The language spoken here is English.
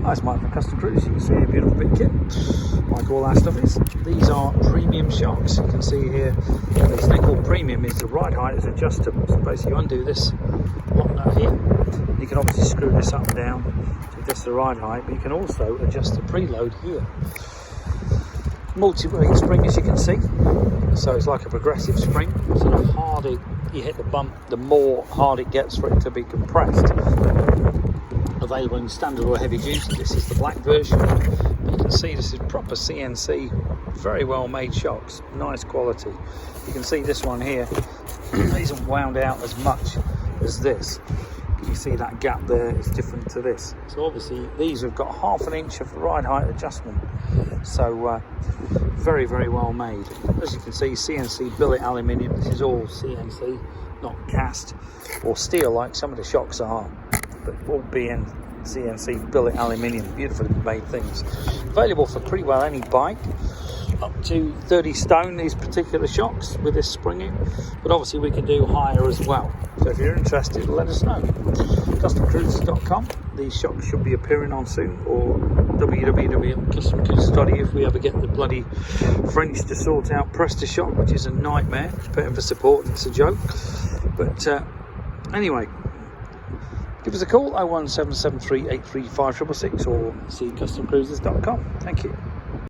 Nice Mike from Custom Cruise. You can see a beautiful bit of kit, like all our stuff is. These are premium shocks. You can see here, this thing called premium is the ride height is adjustable. So basically you undo this lock nut here. You can obviously screw this up and down to adjust the ride height, but you can also adjust the preload here. Multi-weight spring, as you can see, so it's like a progressive spring. So the harder you hit the bump, the more hard it gets for it to be compressed. Available in standard or heavy duty. This is the black version. You can see this is proper CNC, very well made shocks, nice quality. You can see this one here isn't wound out as much as this. You see that gap there is different to this. So obviously these have got 1/2 inch of ride height adjustment. So very, very well made. As you can see, CNC billet aluminium. This is all CNC, not cast or steel like some of the shocks are, but all being CNC billet aluminium. Beautifully made things. Available for pretty well any bike. Up to 30 stone, these particular shocks with this springing, but obviously we can do higher as well. So if you're interested, let us know. CustomCruisers.com. These shocks should be appearing on soon, or www.customcruisers.com if we ever get the bloody French to sort out Presta shock, which is a nightmare. Paying for support, it's a joke. But anyway, give us a call, 01773 835 666, or see CustomCruisers.com. Thank you.